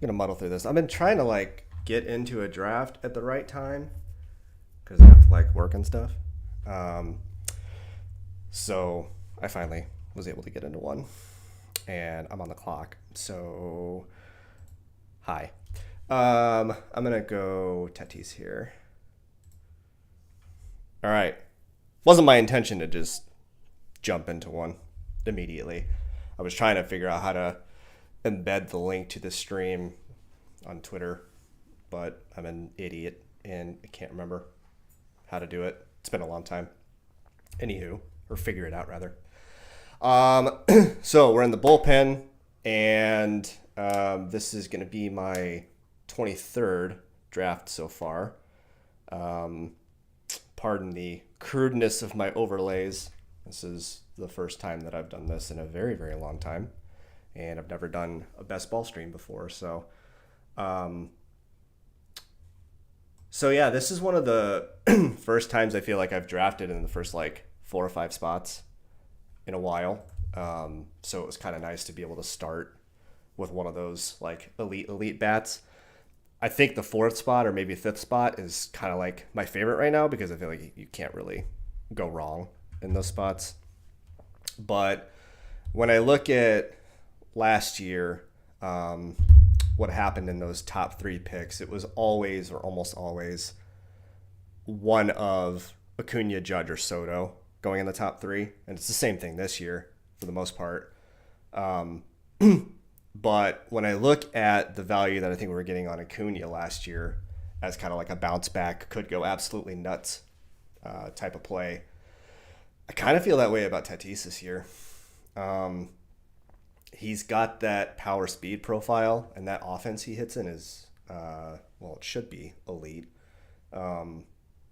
gonna muddle through this. I've been trying to like get into a draft at the right time because I have to like work and stuff. Um, so I finally was able to get into one, and I'm on the clock. So hi. I'm gonna go Tatis here. All right. Wasn't my intention to just jump into one immediately. I was trying to figure out how to embed the link to the stream on Twitter, but I'm an idiot and I can't remember how to do it. It's been a long time. Anywho, or figure it out rather. Um, so we're in the bullpen, and this is going to be my 23rd draft so far. Um, Pardon the crudeness of my overlays. This is the first time that I've done this in a very, very long time, and I've never done a best ball stream before. Um, so yeah, this is one of the first times I feel like I've drafted in the first like 4 or 5 spots in a while. So it was kind of nice to be able to start with one of those like elite bats. I think the fourth spot or maybe fifth spot is kind of like my favorite right now because I feel like you can't really go wrong in those spots. But when I look at last year, what happened in those top 3 picks, it was always or almost always one of Acuna, Judge, or Soto going in the top 3. And it's the same thing this year for the most part. Um, but when I look at the value that I think we were getting on Acuna last year as kind of like a bounce back, could go absolutely nuts type of play, I kind of feel that way about Tatis this year. Um, he's got that power speed profile, and that offense he hits in is, well, it should be elite. Um,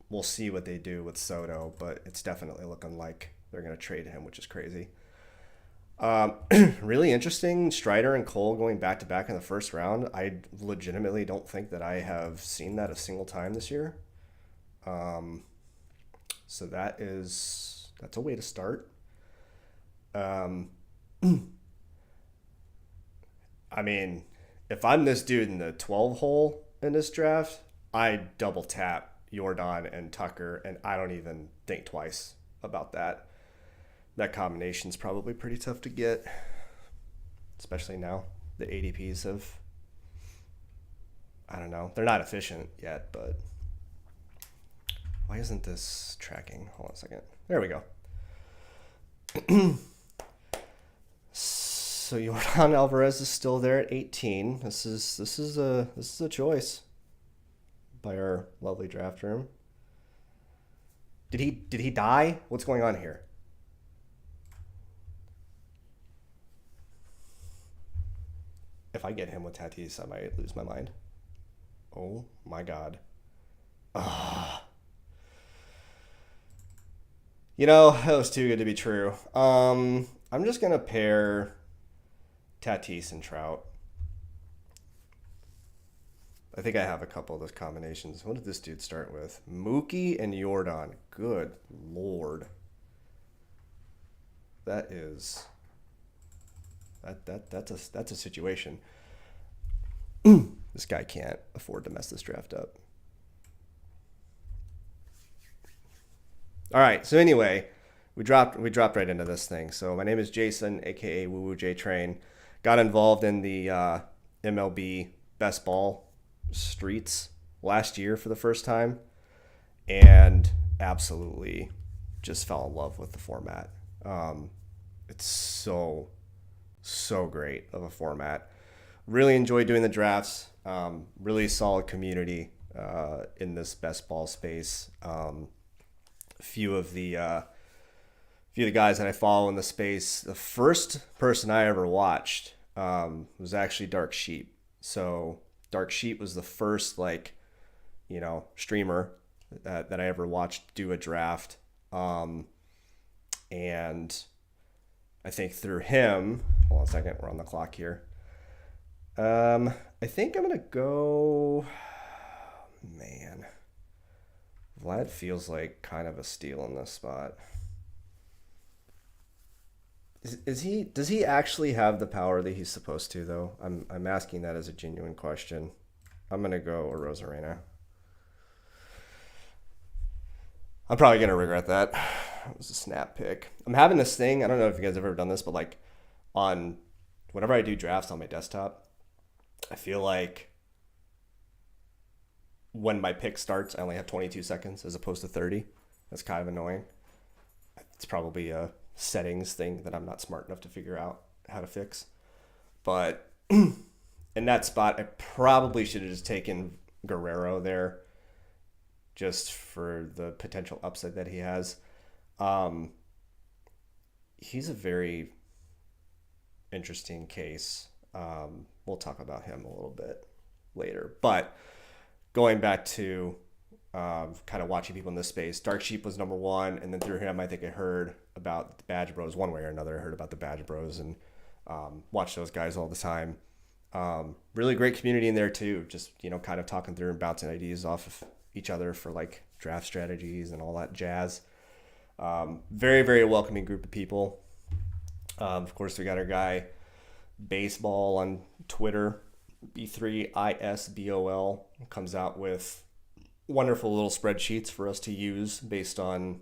we'll see what they do with Soto, but it's definitely looking like they're going to trade him, which is crazy. Um, Really interesting. Strider and Cole going back to back in the first round. I legitimately don't think that I have seen that a single time this year. Um, so that's a way to start. Um, I mean, if I'm this dude in the 12 hole in this draft, I double tap Jordan and Tucker, and I don't even think twice about that. That combination's probably pretty tough to get, especially now. The ADPs have, I don't know, they're not efficient yet, but why isn't this tracking? Hold on a second. There we go. So Jordan Alvarez is still there at 18. This is a choice by our lovely draft room. Did he die? What's going on here? If I get him with Tatis, I might lose my mind. Oh my god. Ah, you know, that was too good to be true. I'm just gonna pair Tatis and Trout. I think I have a couple of those combinations. What did this dude start with? Mookie and Jordan. Good lord. That is that's a situation. This guy can't afford to mess this draft up. All right. So anyway, we dropped right into this thing. So my name is Jason, aka Woo Woo J Train. Got involved in the MLB best ball streets last year for the first time, and absolutely just fell in love with the format. It's so great of a format. Really enjoy doing the drafts. Really solid community in this best ball space. Few of the guys that I follow in the space. The first person I ever watched was actually Dark Sheep. So Dark Sheep was the first streamer that I ever watched do a draft. And I think through him, hold on a second, we're on the clock here. I think I'm gonna go. Man, Vlad feels like kind of a steal in this spot. Does he actually have the power that he's supposed to though? I'm asking that as a genuine question. I'm gonna go Rosarena. I'm probably gonna regret that. It was a snap pick. I'm having this thing. I don't know if you guys have ever done this, but like on whenever I do drafts on my desktop, I feel like when my pick starts, I only have 22 seconds as opposed to 30. That's kind of annoying. It's probably a settings thing that I'm not smart enough to figure out how to fix. But in that spot, I probably should have just taken Guerrero there just for the potential upside that he has. Um, he's a very interesting case. We'll talk about him a little bit later. But going back to kind of watching people in this space, Dark Sheep was number one. And then through him, I think I heard about the Badge Bros one way or another. I heard about the Badge Bros and watch those guys all the time. Really great community in there too. Just, kind of talking through and bouncing ideas off of each other for like draft strategies and all that jazz. Very, very welcoming group of people. Of course, we got our guy Baseball on Twitter, B3ISBOL, comes out with wonderful little spreadsheets for us to use based on,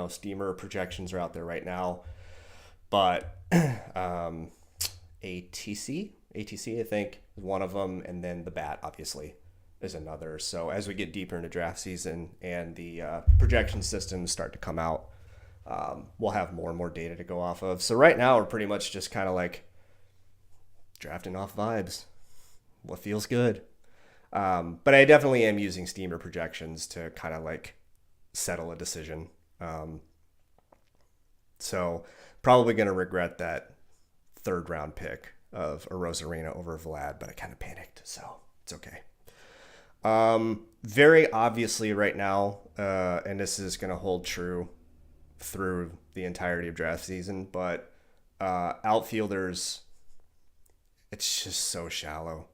steamer projections are out there right now. But ATC, I think, is one of them. And then the BAT, obviously, is another. So as we get deeper into draft season and the projection systems start to come out, we'll have more and more data to go off of. So right now we're pretty much just kind of like drafting off vibes. What feels good. But I definitely am using steamer projections to kind of like settle a decision. So probably going to regret that third round pick of a Rosarena over Vlad, but I kind of panicked, so it's okay. Very obviously right now, and this is going to hold true through the entirety of draft season, but outfielders, it's just so shallow.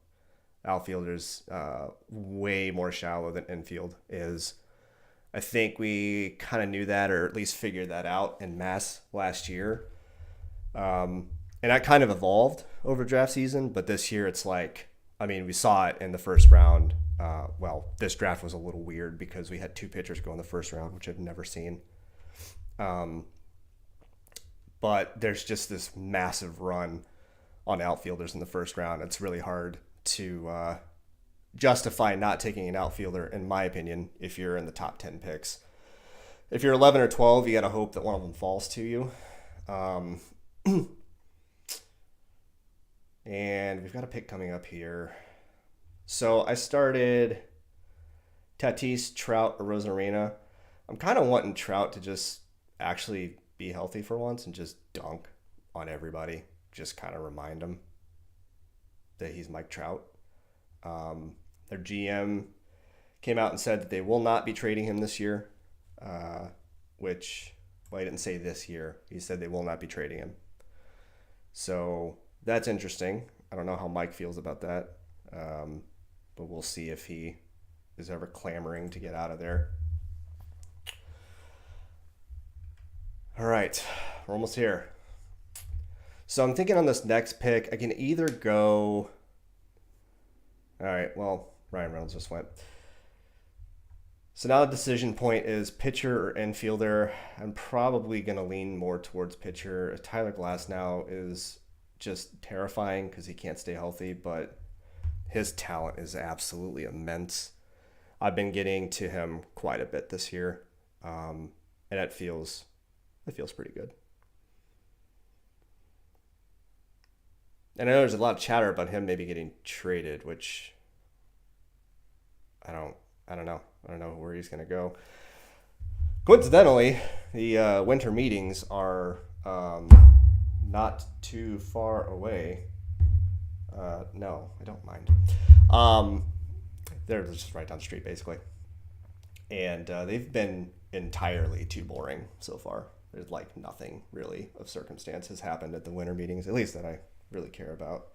Outfielders way more shallow than infield is. I think we kind of knew that, or at least figured that out in mass last year. And that kind of evolved over draft season, but this year it's like, we saw it in the first round. This draft was a little weird because we had two pitchers go in the first round, which I've never seen. But there's just this massive run on outfielders in the first round. It's really hard to justify not taking an outfielder, in my opinion, if you're in the top 10 picks. If you're 11 or 12, you got to hope that one of them falls to you. And we've got a pick coming up here. So I started Tatis, Trout, or Rosarena. I'm kind of wanting Trout to just actually be healthy for once and just dunk on everybody. Just kind of remind them that he's Mike Trout. Their GM came out and said that they will not be trading him this year, which, he didn't say this year. He said they will not be trading him. So that's interesting. I don't know how Mike feels about that, but we'll see if he is ever clamoring to get out of there. All right, we're almost here. So I'm thinking on this next pick, I can either go... All right, well, Ryan Reynolds just went. So now the decision point is pitcher or infielder. I'm probably going to lean more towards pitcher. Tyler Glasnow is just terrifying because he can't stay healthy, but his talent is absolutely immense. I've been getting to him quite a bit this year, and it feels pretty good. And I know there's a lot of chatter about him maybe getting traded, which I don't know. I don't know where he's going to go. Coincidentally, the winter meetings are not too far away. No, I don't mind. They're just right down the street, basically. And they've been entirely too boring so far. There's like nothing really of circumstance has happened at the winter meetings, at least that I really care about.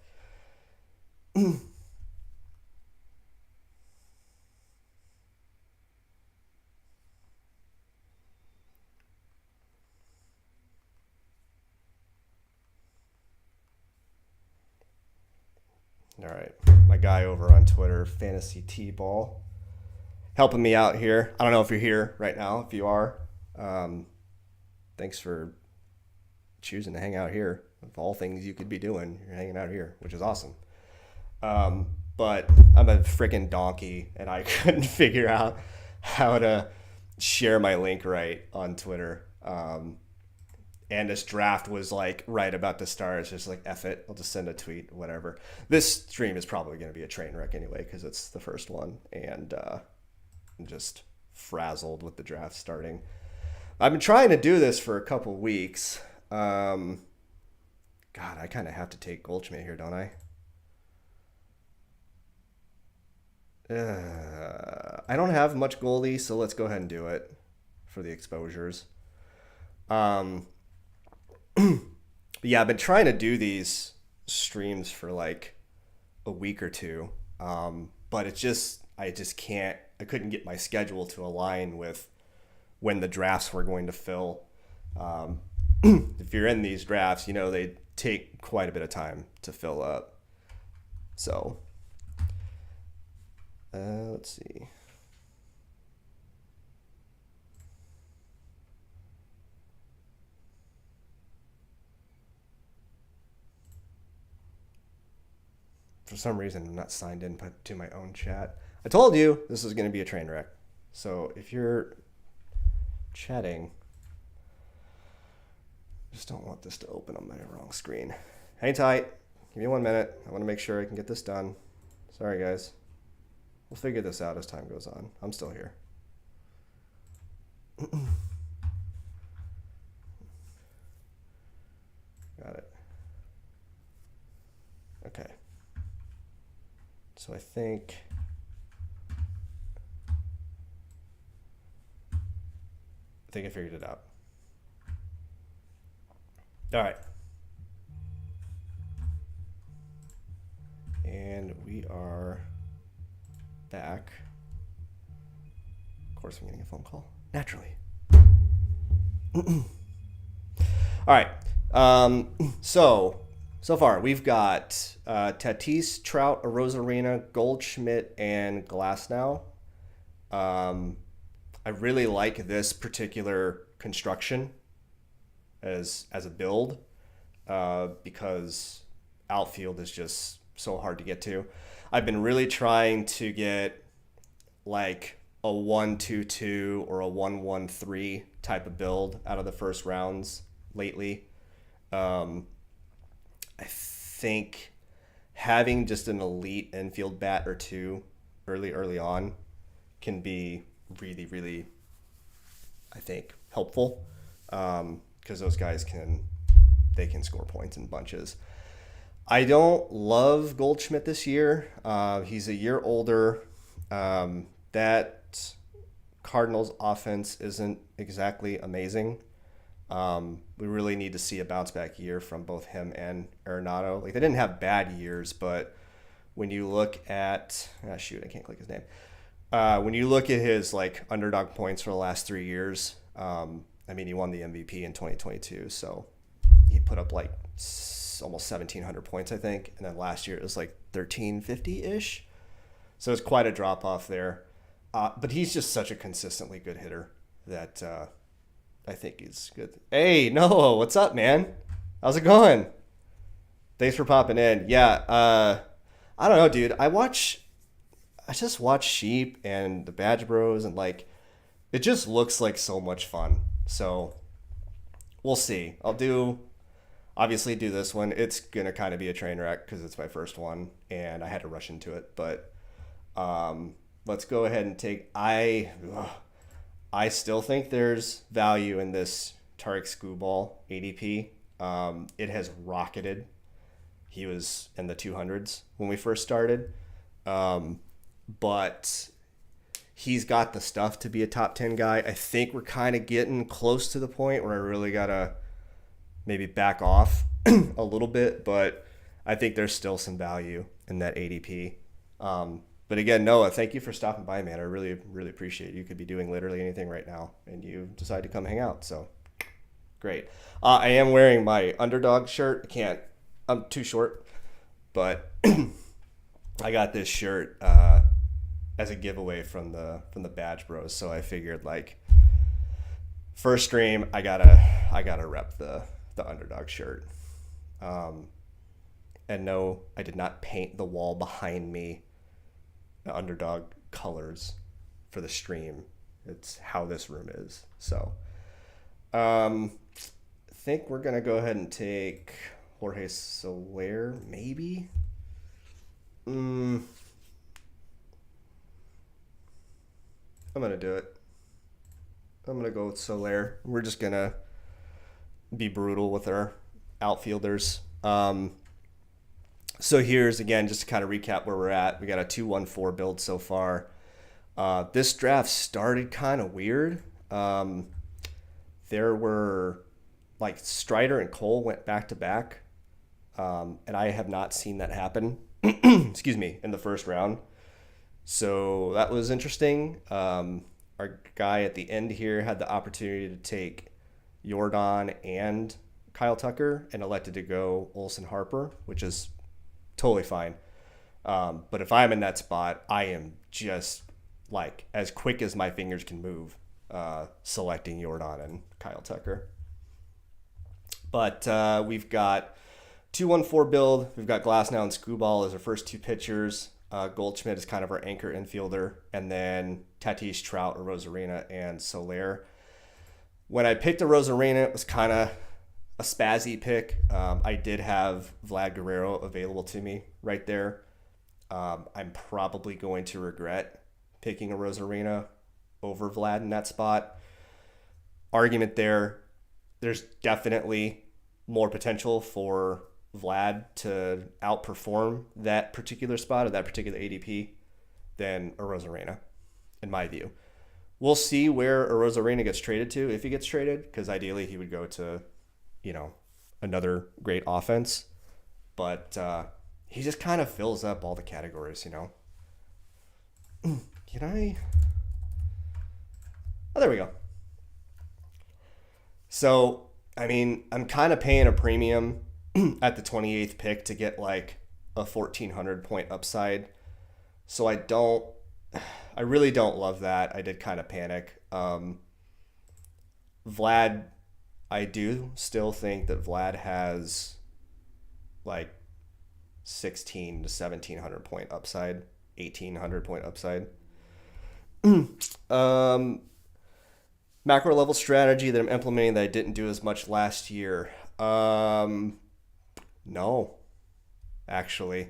All right. My guy over on Twitter, Fantasy T-Ball, helping me out here. I don't know if you're here right now. If you are, thanks for choosing to hang out here. Of all things you could be doing, you're hanging out here, which is awesome. But I'm a freaking donkey, and I couldn't figure out how to share my link right on Twitter. And this draft was like right about to start. It's just like, F it. I'll just send a tweet, whatever. This stream is probably going to be a train wreck anyway, because it's the first one. And I'm just frazzled with the draft starting. I've been trying to do this for a couple weeks. God, I kind of have to take Goldschmidt here, don't I? I don't have much goalie, so let's go ahead and do it for the exposures. Yeah, I've been trying to do these streams for like a week or two, but I just can't. I couldn't get my schedule to align with when the drafts were going to fill. If you're in these drafts, you know they take quite a bit of time to fill up. So, let's see. For some reason, I'm not signed in to my own chat. I told you this is going to be a train wreck. So if you're chatting, just don't want this to open on my wrong screen. Hang tight. Give me 1 minute. I want to make sure I can get this done. Sorry, guys. We'll figure this out as time goes on. I'm still here. Got it. Okay. So I think I figured it out. All right. And we are back. Of course, I'm getting a phone call. Naturally. All right. So far, we've got Tatis, Trout, Arozarena, Goldschmidt, and Glasnow. I really like this particular construction as a build because outfield is just so hard to get to. I've been really trying to get like a 1-2-2 or a 1-1-3 type of build out of the first rounds lately. I think having just an elite infield bat or two early on can be really, really, I think, helpful because those guys can score points in bunches. I don't love Goldschmidt this year. He's a year older. That Cardinals offense isn't exactly amazing. We really need to see a bounce back year from both him and Arenado. Like, they didn't have bad years, but when you look at I can't click his name. When you look at his like underdog points for the last 3 years, I mean, he won the MVP in 2022, so he put up like almost 1,700 points, I think, and then last year it was like 1,350-ish. So it's quite a drop off there. But he's just such a consistently good hitter that I think he's good. Hey, Noah, what's up, man? How's it going? Thanks for popping in. Yeah, I don't know, dude. I just watch Sheep and the Badge Bros, and like, it just looks like so much fun. So we'll see. I'll obviously do this one. It's gonna kind of be a train wreck because it's my first one and I had to rush into it. But let's go ahead and take. I still think there's value in this Tarek Skubal ADP. It has rocketed. He was in the 200s when we first started. But he's got the stuff to be a top 10 guy. I think we're kind of getting close to the point where I really got to maybe back off a little bit, but I think there's still some value in that ADP. But again, Noah, thank you for stopping by, man. I really, really appreciate it. You could be doing literally anything right now, and you decide to come hang out. So great. I am wearing my Underdog shirt. I'm too short, but I got this shirt as a giveaway from the Badge Bros. So I figured like first stream I gotta rep the Underdog shirt. And no, I did not paint the wall behind me the Underdog colors for the stream. It's how this room is. So I think we're gonna go ahead and take Jorge Soler, maybe. I'm gonna do it. I'm gonna go with Soler. We're just gonna be brutal with our outfielders. So here's again just to kind of recap where we're at. We got a 2-1-4 build so far. This draft started kind of weird. There were like Strider and Cole went back to back, and I have not seen that happen. Excuse me, in the first round. So that was interesting. Our guy at the end here had the opportunity to take Jordan and Kyle Tucker and elected to go Olsen Harper, which is totally fine. But if I'm in that spot, I am just like as quick as my fingers can move, selecting Jordan and Kyle Tucker. But we've got 2-1-4 build. We've got Glasnow and Screwball as our first two pitchers. Goldschmidt is kind of our anchor infielder. And then Tatis, Trout, Rosarina, and Soler. When I picked a Rosarina, it was kind of a spazzy pick. I did have Vlad Guerrero available to me right there. I'm probably going to regret picking a Rosarina over Vlad in that spot. Argument there. There's definitely more potential for Vlad to outperform that particular spot or that particular ADP than a Rosarina, in my view. We'll see where a Rosarina gets traded to, if he gets traded, because ideally he would go to, another great offense. But he just kind of fills up all the categories, Can I? Oh, there we go. So, I'm kind of paying a premium at the 28th pick to get like a 1,400 point upside. So I really don't love that. I did kind of panic. Vlad, I do still think that Vlad has like 1,600 to 1,700 point upside, 1,800 point upside. Macro level strategy that I'm implementing that I didn't do as much last year. No, actually.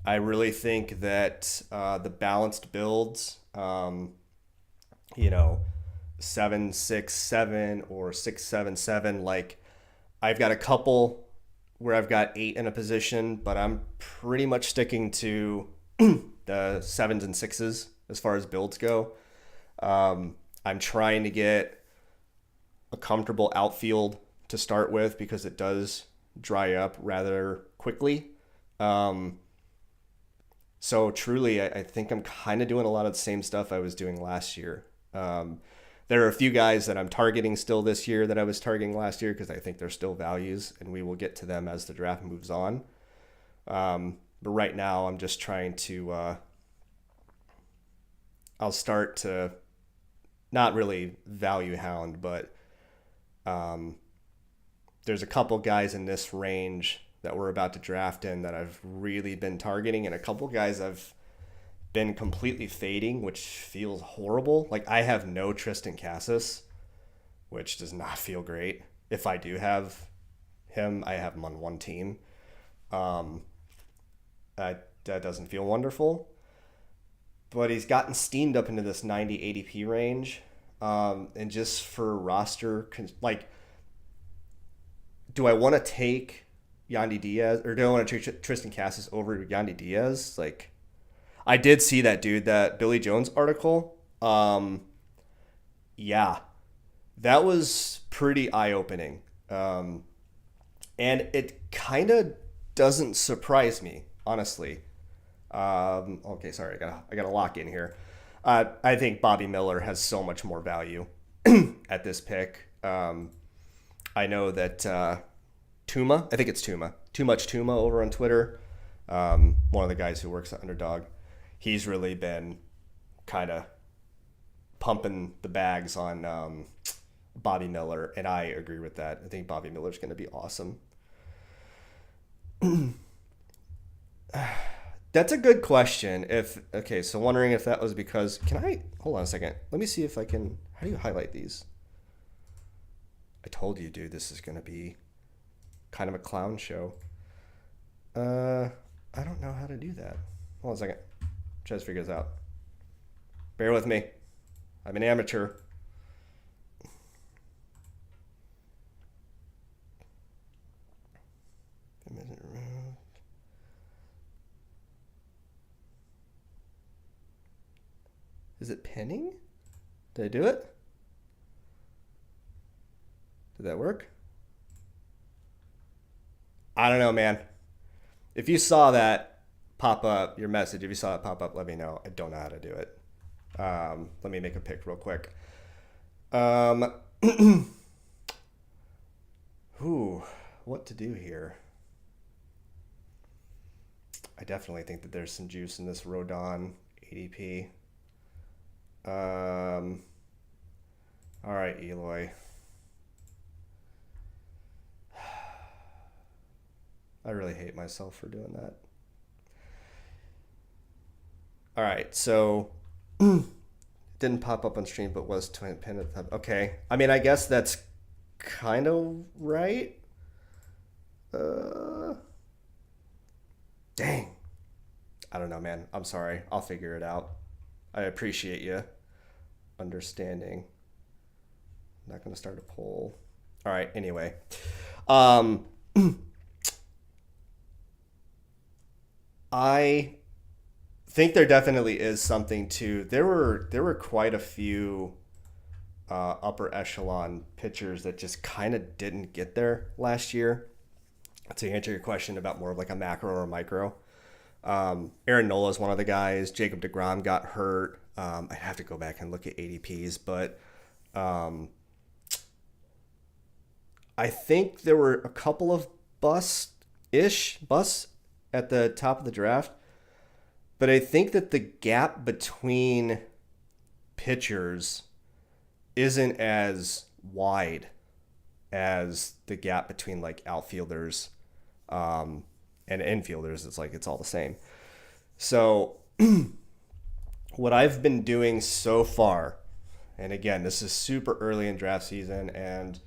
I really think that the balanced builds, 7-6-7 or 6-7-7, like I've got a couple where I've got 8 in a position, but I'm pretty much sticking to the 7s and 6s as far as builds go. I'm trying to get a comfortable outfield to start with because it does dry up rather quickly. So truly, I think I'm kind of doing a lot of the same stuff I was doing last year. There are a few guys that I'm targeting still this year that I was targeting last year because I think they're still values, and we will get to them as the draft moves on. But right now, I'm just trying to I'll start to not really value hound, but there's a couple guys in this range that we're about to draft in that I've really been targeting, and a couple guys I've been completely fading, which feels horrible. Like I have no Tristan Cassis, which does not feel great. If I do have him, I have him on one team. That doesn't feel wonderful. But he's gotten steamed up into this 90 ADP range. And just for roster, do I want to take Yandy Diaz, or do I want to take Tristan Cassis over Yandy Diaz? Like, I did see that Billy Jones article. Yeah, that was pretty eye-opening. And it kind of doesn't surprise me, honestly. Okay, sorry, I gotta lock in here. I think Bobby Miller has so much more value at this pick. I know that Tuma, I think it's Tuma, Too Much Tuma over on Twitter, one of the guys who works at Underdog. He's really been kind of pumping the bags on Bobby Miller, and I agree with that. I think Bobby Miller's going to be awesome. That's a good question. So wondering if that was because, hold on a second. Let me see if I can, how do you highlight these? I told you, dude, this is going to be kind of a clown show. I don't know how to do that. Hold on a second. Try to figure this out. Bear with me. I'm an amateur. Is it pinning? Did I do it? Did that work? I don't know, man. If you saw that pop up, your message, if you saw it pop up, let me know. I don't know how to do it. Let me make a pick real quick. What to do here? I definitely think that there's some juice in this Rodon ADP. All right, Eloy. I really hate myself for doing that. All right, so didn't pop up on stream, but was twin pin at the top. Okay, I mean, I guess that's kind of right. Dang. I don't know, man. I'm sorry. I'll figure it out. I appreciate you understanding. I'm not going to start a poll. All right, anyway. I think there definitely is something to, there were quite a few upper echelon pitchers that just kind of didn't get there last year. To answer your question about more of like a macro or a micro, Aaron Nola is one of the guys. Jacob deGrom got hurt. I'd have to go back and look at ADPs, but I think there were a couple of busts at the top of the draft, but I think that the gap between pitchers isn't as wide as the gap between like outfielders and infielders. It's all the same. So what I've been doing so far, and again, this is super early in draft season, and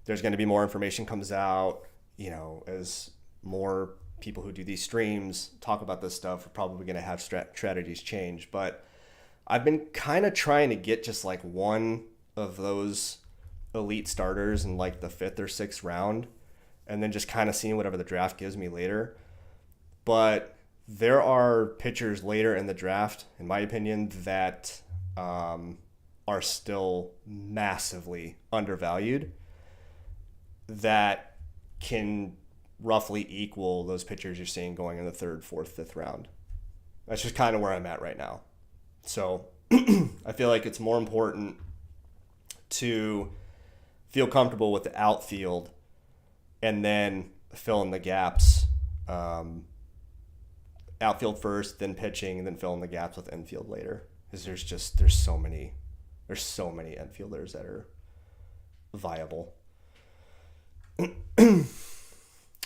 there's going to be more information comes out, as more people who do these streams talk about this stuff. We're probably going to have strategies change, but I've been kind of trying to get just like one of those elite starters in like the 5th or 6th round, and then just kind of seeing whatever the draft gives me later. But there are pitchers later in the draft, in my opinion, that are still massively undervalued that can roughly equal those pitchers you're seeing going in the 3rd, 4th, 5th round. That's just kind of where I'm at right now. So I feel like it's more important to feel comfortable with the outfield and then fill in the gaps. Outfield first, then pitching, and then fill in the gaps with infield later. Because there's so many infielders that are viable.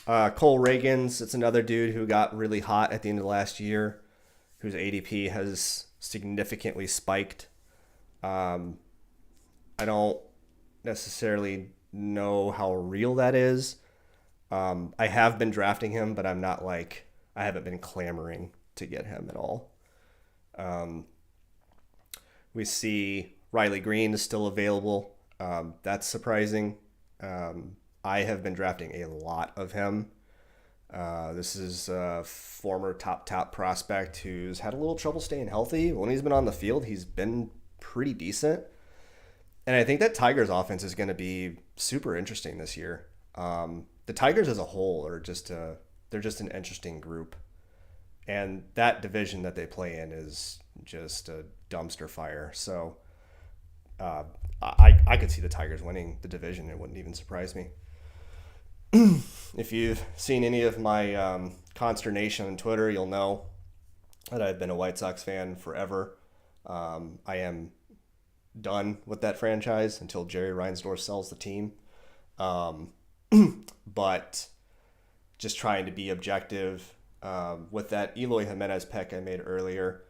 Cole Reagans, it's another dude who got really hot at the end of last year, whose ADP has significantly spiked. I don't necessarily know how real that is. I have been drafting him, but I haven't been clamoring to get him at all. We see Riley Green is still available. That's surprising. I have been drafting a lot of him. This is a former top prospect who's had a little trouble staying healthy. When he's been on the field, he's been pretty decent. And I think that Tigers offense is going to be super interesting this year. The Tigers as a whole are they're just an interesting group. And that division that they play in is just a dumpster fire. So I could see the Tigers winning the division. It wouldn't even surprise me. If you've seen any of my consternation on Twitter, you'll know that I've been a White Sox fan forever. I am done with that franchise until Jerry Reinsdorf sells the team. Um, but just trying to be objective with that Eloy Jimenez pick I made earlier.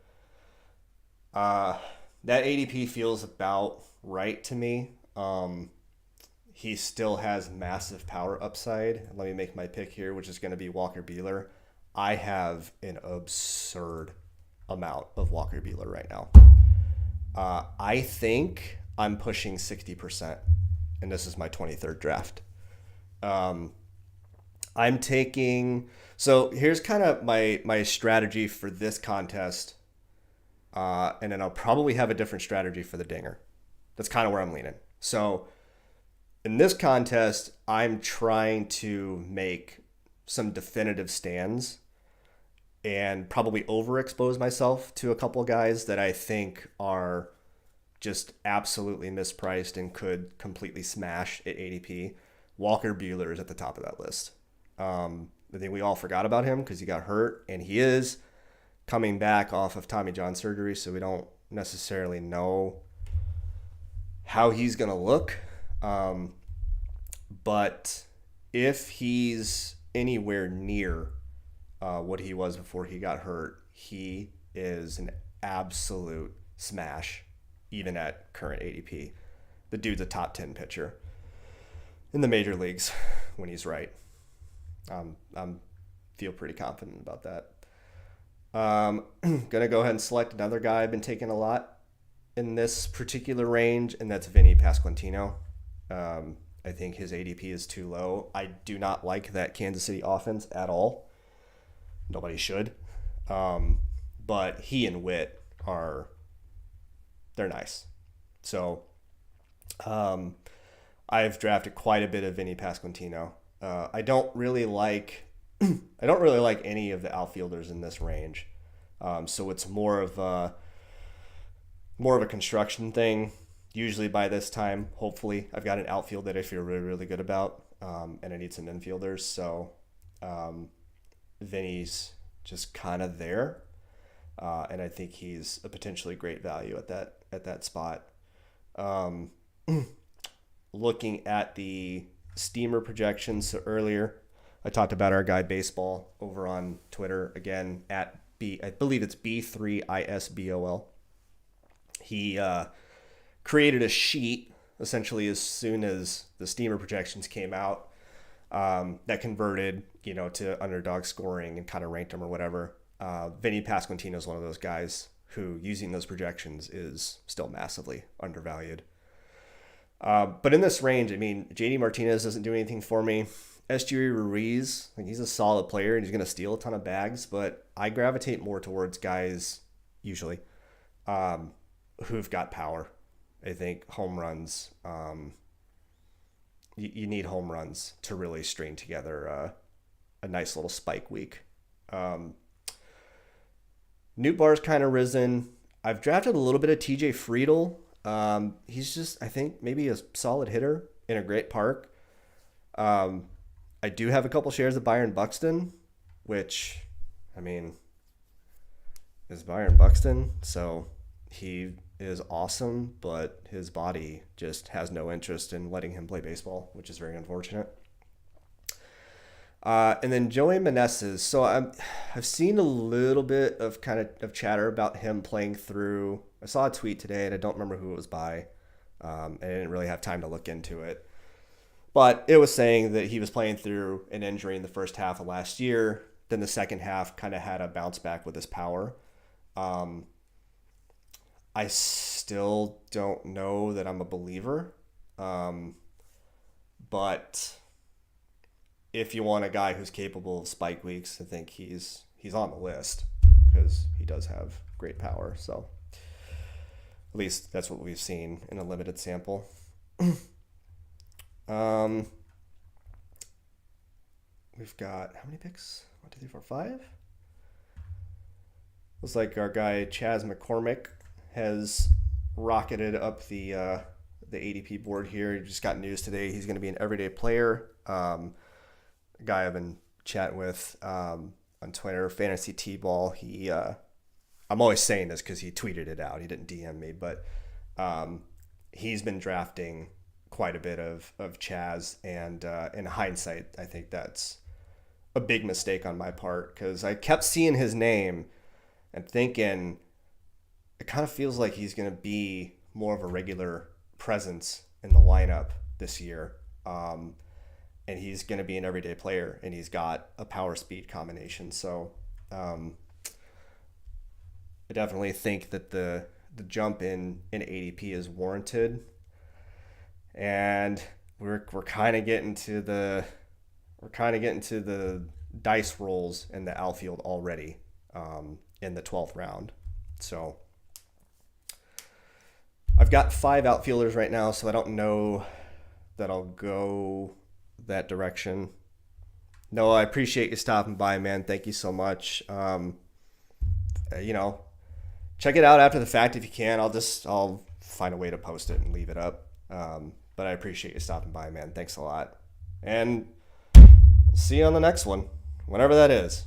That ADP feels about right to me. He still has massive power upside. Let me make my pick here, which is going to be Walker Buehler. I have an absurd amount of Walker Buehler right now. I think I'm pushing 60%, and this is my 23rd draft. I'm taking... So here's kind of my strategy for this contest, and then I'll probably have a different strategy for the Dinger. That's kind of where I'm leaning. So in this contest, I'm trying to make some definitive stands and probably overexpose myself to a couple guys that I think are just absolutely mispriced and could completely smash at ADP. Walker Buehler is at the top of that list. I think we all forgot about him because he got hurt, and he is coming back off of Tommy John surgery, so we don't necessarily know how he's going to look. But if he's anywhere near what he was before he got hurt, he is an absolute smash, even at current ADP. The dude's a top 10 pitcher in the major leagues when he's right. I'm feel pretty confident about that. Gonna go ahead and select another guy I've been taking a lot in this particular range, and that's Vinny Pasquantino. I think his ADP is too low. I do not like that Kansas City offense at all. Nobody should. But he and Witt they're nice. So I've drafted quite a bit of Vinny Pasquantino. I don't really like any of the outfielders in this range. So it's more of a construction thing. Usually by this time, hopefully, I've got an outfield that I feel really, really good about, and I need some infielders. So Vinny's just kind of there, and I think he's a potentially great value at that spot. Looking at the steamer projections, so earlier I talked about our guy Baseball over on Twitter, again at I believe it's B3ISBOL. He created a sheet essentially as soon as the steamer projections came out that converted, to Underdog scoring and kind of ranked them or whatever. Vinny Pasquantino is one of those guys who, using those projections, is still massively undervalued. But in this range, I mean, JD Martinez doesn't do anything for me. Estuary Ruiz, he's a solid player and he's going to steal a ton of bags, but I gravitate more towards guys, usually, who've got power. I think home runs, you need home runs to really string together a nice little spike week. Nootbaar's kind of risen. I've drafted a little bit of TJ Friedel. He's just, I think, maybe a solid hitter in a great park. I do have a couple shares of Byron Buxton, which, I mean, is Byron Buxton. So he is awesome, but his body just has no interest in letting him play baseball, which is very unfortunate. And then Joey Meneses. So I've seen a little bit of of chatter about him playing through. I saw a tweet today, and I don't remember who it was by. And I didn't really have time to look into it. But it was saying that he was playing through an injury in the first half of last year. Then the second half kind of had a bounce back with his power. I still don't know that I'm a believer. But if you want a guy who's capable of spike weeks, I think he's on the list because he does have great power. So at least that's what we've seen in a limited sample. We've got how many picks? 1, 2, 3, 4, 5. Looks like our guy Chaz McCormick has rocketed up the ADP board here. He just got news today. He's going to be an everyday player. a guy I've been chatting with on Twitter, Fantasy T-Ball. I'm always saying this because he tweeted it out. He didn't DM me, but he's been drafting quite a bit of Chaz, and in hindsight, I think that's a big mistake on my part because I kept seeing his name and thinking it kind of feels like he's going to be more of a regular presence in the lineup this year. And he's going to be an everyday player, and he's got a power speed combination. So I definitely think that the jump in ADP is warranted. And we're kind of getting to the dice rolls in the outfield already in the 12th round. So I've got 5 outfielders right now, so I don't know that I'll go that direction. No, I appreciate you stopping by, man. Thank you so much. Check it out after the fact if you can. I'll find a way to post it and leave it up. But I appreciate you stopping by, man. Thanks a lot. And see you on the next one, whenever that is.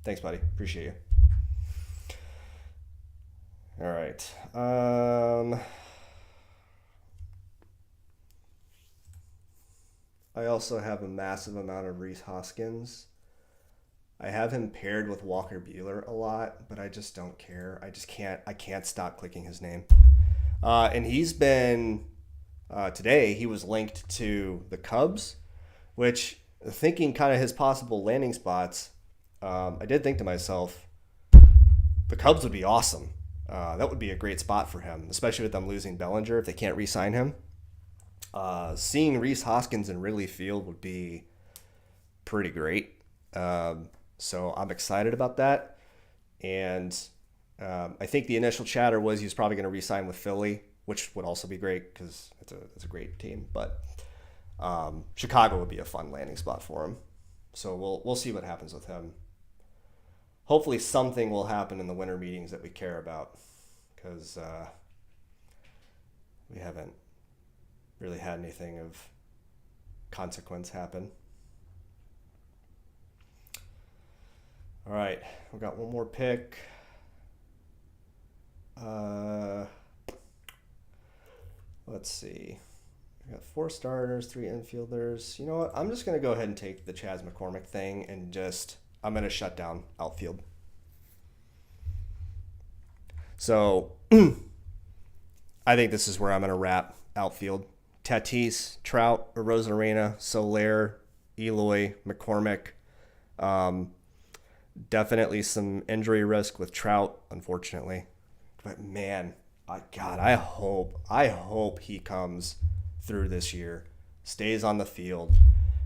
Thanks, buddy. Appreciate you. All right. I also have a massive amount of Rhys Hoskins. I have him paired with Walker Buehler a lot, but I just don't care. I can't stop clicking his name. And he's been, today, he was linked to the Cubs, which, thinking kind of his possible landing spots, I did think to myself, the Cubs would be awesome. That would be a great spot for him, especially with them losing Bellinger if they can't re-sign him. Seeing Rhys Hoskins in Wrigley Field would be pretty great. So I'm excited about that. And I think the initial chatter was he was probably going to re-sign with Philly, which would also be great because it's a great team. But Chicago would be a fun landing spot for him. So we'll see what happens with him. Hopefully something will happen in the winter meetings that we care about, because we haven't really had anything of consequence happen. All right, we got one more pick. Let's see. We got 4 starters, 3 infielders. You know what? I'm just going to go ahead and take the Chas McCormick thing and I'm going to shut down outfield. So I think this is where I'm going to wrap outfield. Tatis, Trout, Arozarena, Soler, Eloy, McCormick. Definitely some injury risk with Trout, unfortunately. But man, I hope he comes through this year, stays on the field,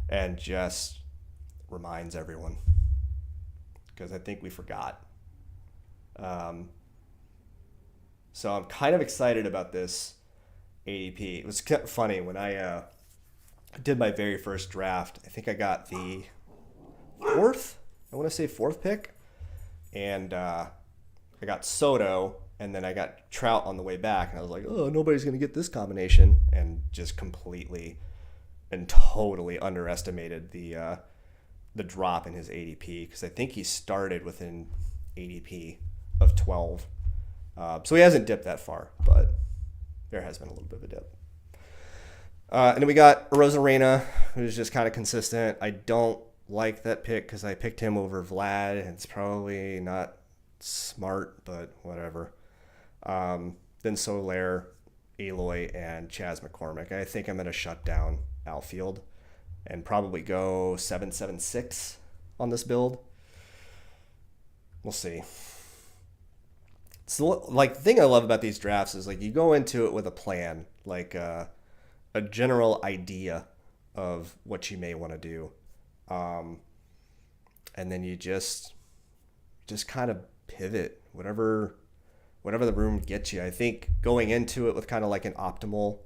and just reminds everyone. Because I think we forgot. So I'm kind of excited about this ADP. It was kind of funny when I did my very first draft. I think I got the 4th pick, and I got Soto, and then I got Trout on the way back, and I was like, oh, nobody's going to get this combination, and just completely and totally underestimated the drop in his ADP, because I think he started with an ADP of 12. So he hasn't dipped that far, but there has been a little bit of a dip. And then we got Arozarena, who's just kind of consistent. I don't like that pick because I picked him over Vlad, and it's probably not smart, but whatever. Then Soler, Eloy, and Chas McCormick. I think I'm going to shut down outfield and probably go 7-7-6 on this build. We'll see. So, the thing I love about these drafts is, you go into it with a plan, a general idea of what you may want to do. And then you just kind of pivot, whatever the room gets you. I think going into it with kind of an optimal,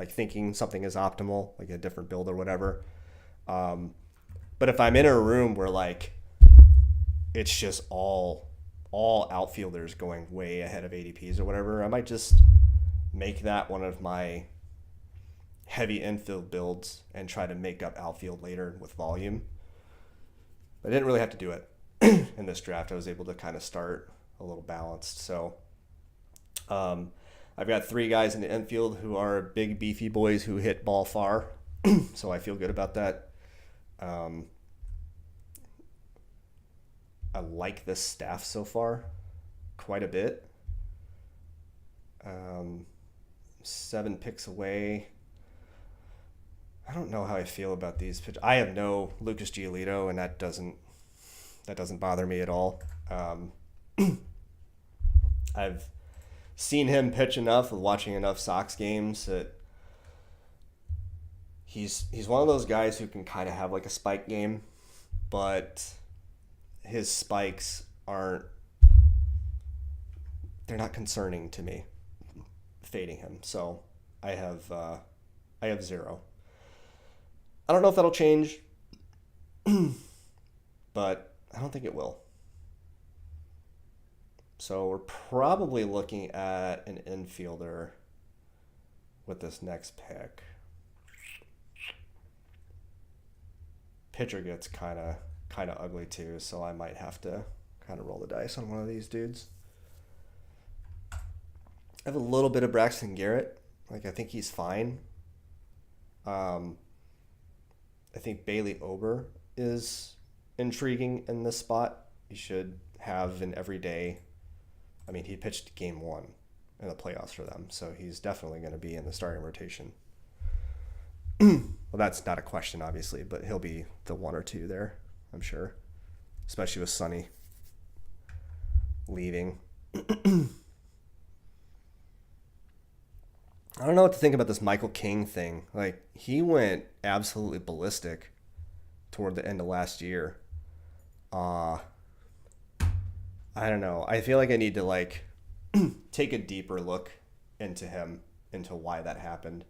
thinking something is optimal, a different build or whatever. But if I'm in a room where it's just all outfielders going way ahead of ADPs or whatever, I might just make that one of my heavy infield builds and try to make up outfield later with volume. I didn't really have to do it in this draft. I was able to kind of start a little balanced. So I've got 3 guys in the infield who are big, beefy boys who hit ball far. So I feel good about that. I like this staff so far quite a bit. 7 picks away. I don't know how I feel about these pitch. I have no Lucas Giolito, and that doesn't bother me at all. I've seen him pitch enough with watching enough Sox games that he's one of those guys who can kind of have like a spike game, but his spikes they're not concerning to me, fading him. So I have 0. I don't know if that'll change, but I don't think it will. So we're probably looking at an infielder with this next pick. Pitcher gets kind of ugly too, so I might have to kind of roll the dice on one of these dudes. I have a little bit of Braxton Garrett. Like, I think he's fine. I think Bailey Ober is intriguing in this spot. He should have an everyday. I mean, he pitched game 1 in the playoffs for them, so he's definitely going to be in the starting rotation. Well, that's not a question, obviously, but he'll be the 1 or 2 there, I'm sure, especially with Sonny leaving. I don't know what to think about this Michael King thing. Like, he went absolutely ballistic toward the end of last year. I don't know. I feel like I need to, like, take a deeper look into him, into why that happened.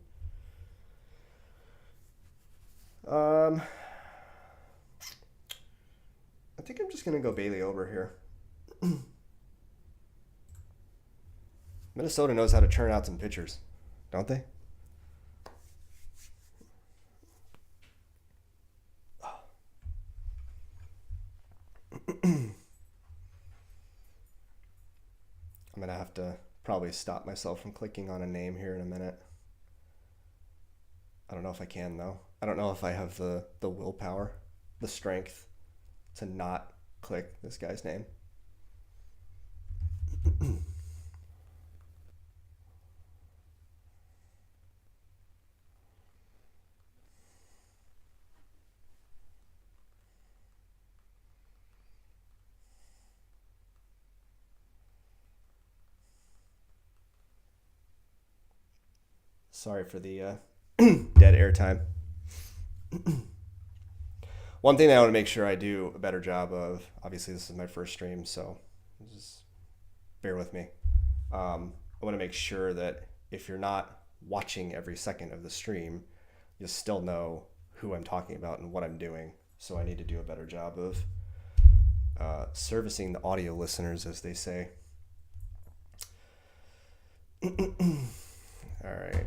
I think I'm just going to go Bailey Ober here. Minnesota knows how to churn out some pitchers, don't they? I'm going to have to probably stop myself from clicking on a name here in a minute. I don't know if I can, though. I don't know if I have the willpower, the strength to not click this guy's name. Sorry for the dead air time. One thing that I want to make sure I do a better job of, obviously this is my first stream, so just bear with me. I want to make sure that if you're not watching every second of the stream, you still know who I'm talking about and what I'm doing. So I need to do a better job of servicing the audio listeners, as they say. All right.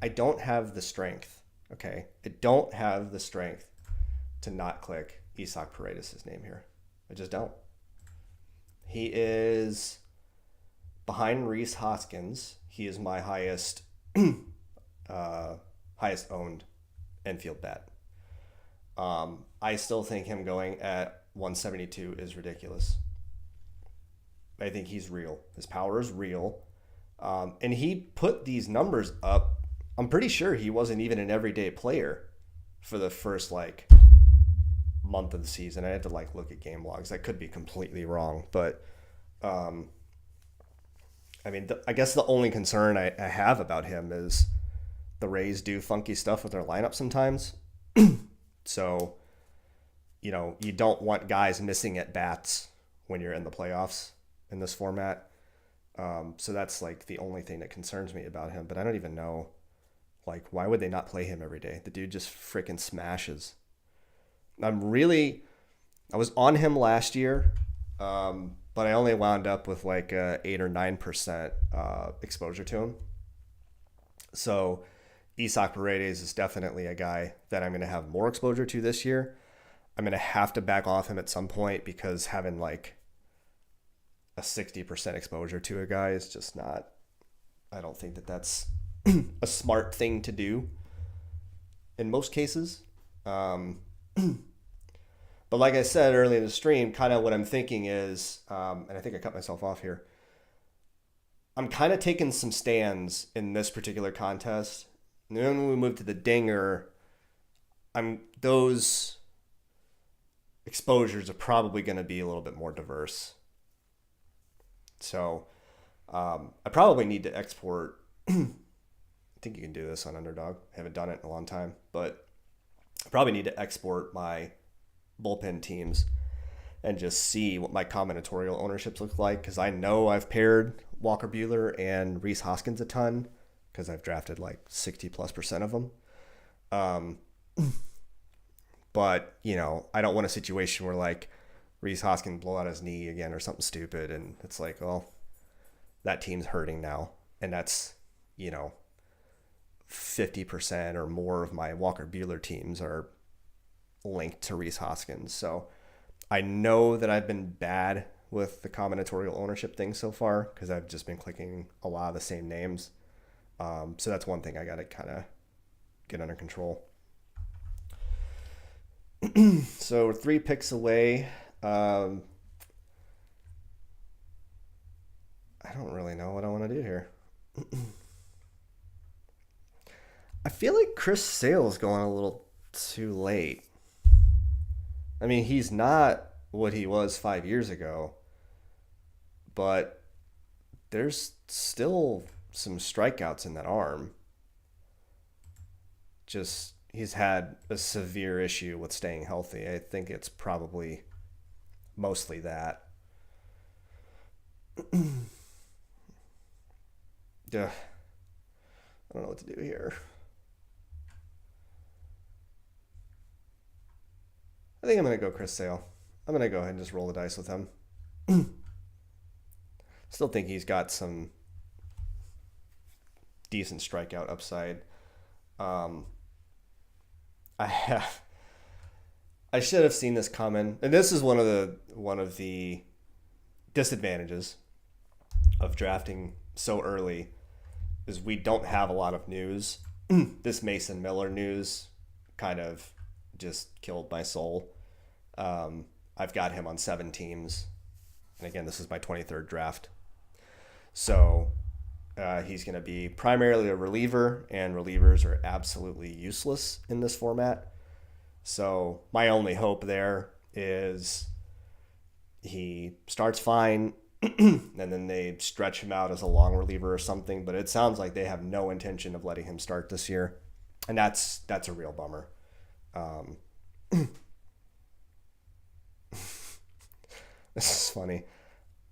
I don't have the strength. Okay. I don't have the strength to not click Isaac Paredes' name here. I just don't. He is behind Rhys Hoskins. He is my highest owned infield bet. I still think him going at 172 is ridiculous. I think he's real. His power is real. And he put these numbers up. I'm pretty sure he wasn't even an everyday player for the first month of the season. I had to look at game logs. I could be completely wrong, but I mean, I guess the only concern I have about him is the Rays do funky stuff with their lineup sometimes. So, you don't want guys missing at bats when you're in the playoffs in this format. So that's the only thing that concerns me about him. But I don't even know, why would they not play him every day? The dude just freaking smashes. I was on him last year, but I only wound up with 8 or 9% exposure to him. So Isaac Paredes is definitely a guy that I'm going to have more exposure to this year. I'm going to have to back off him at some point because having like a 60% exposure to a guy is just not, I don't think that that's a smart thing to do in most cases. But like I said early in the stream, kind of what I'm thinking is, and I think I cut myself off here, I'm kind of taking some stands in this particular contest. And then when we move to the dinger, those exposures are probably going to be a little bit more diverse. So I probably need to export. I think you can do this on Underdog. I haven't done it in a long time, but I probably need to export my bullpen teams and just see what my combinatorial ownerships look like, because I know I've paired Walker Buehler and Rhys Hoskins a ton because I've drafted like 60+% of them. But, you know, I don't want a situation where like Rhys Hoskins blow out his knee again or something stupid, and it's like, well, that team's hurting now. And that's, you know, 50% or more of my Walker Buehler teams are linked to Rhys Hoskins. So I know that I've been bad with the combinatorial ownership thing so far because I've just been clicking a lot of the same names. So that's one thing I got to kind of get under control. So we're 3 picks away. I don't really know what I want to do here. I feel like Chris Sale's going a little too late. I mean, he's not what he was 5 years ago, but there's still some strikeouts in that arm. Just, he's had a severe issue with staying healthy. I think it's probably mostly that. Duh. I don't know what to do here. I think I'm going to go Chris Sale. I'm going to go ahead and just roll the dice with him. Still think he's got some decent strikeout upside. I should have seen this coming. And this is one of the disadvantages of drafting so early is we don't have a lot of news. This Mason Miller news kind of just killed my soul. I've got him on 7 teams. And again, this is my 23rd draft. So he's going to be primarily a reliever, and relievers are absolutely useless in this format. So my only hope there is he starts fine, and then they stretch him out as a long reliever or something. But it sounds like they have no intention of letting him start this year. And that's a real bummer. This is funny.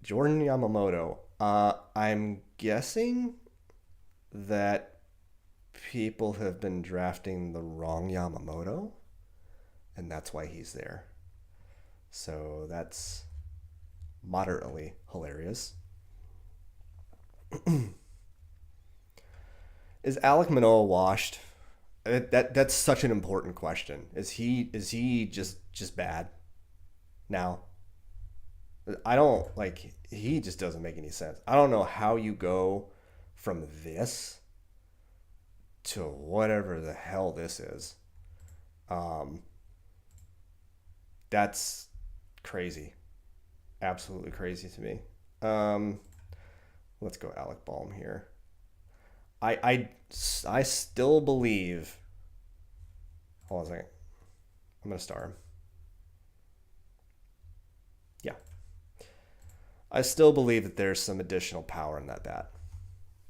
Jordan Yamamoto. I'm guessing that people have been drafting the wrong Yamamoto, and that's why he's there. So that's moderately hilarious. Is Alek Manoah washed? That's such an important question. Is he just bad now? I don't like. He just doesn't make any sense. I don't know how you go from this to whatever the hell this is. That's crazy. Absolutely crazy to me. Let's go Alec Bohm here. I still believe. Hold on a second. I'm gonna star him. Yeah. I still believe that there's some additional power in that bat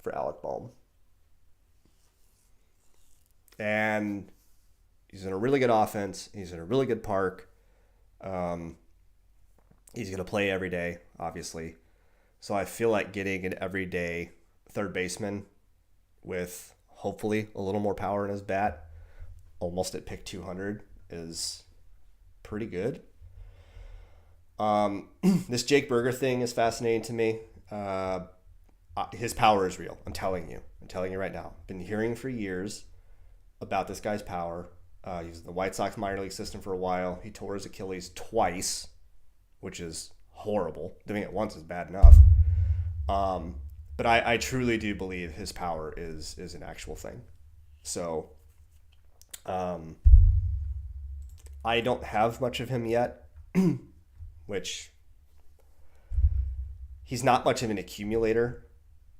for Alec Bohm. And he's in a really good offense. He's in a really good park. He's going to play every day, obviously. So I feel like getting an everyday third baseman with hopefully a little more power in his bat, almost at pick 200, is pretty good. This Jake Berger thing is fascinating to me. His power is real. I'm telling you right now. Been hearing for years about this guy's power. He was in the White Sox minor league system for a while. He tore his Achilles twice, which is horrible. Doing it once is bad enough. But I truly do believe his power is an actual thing. So I don't have much of him yet, which he's not much of an accumulator.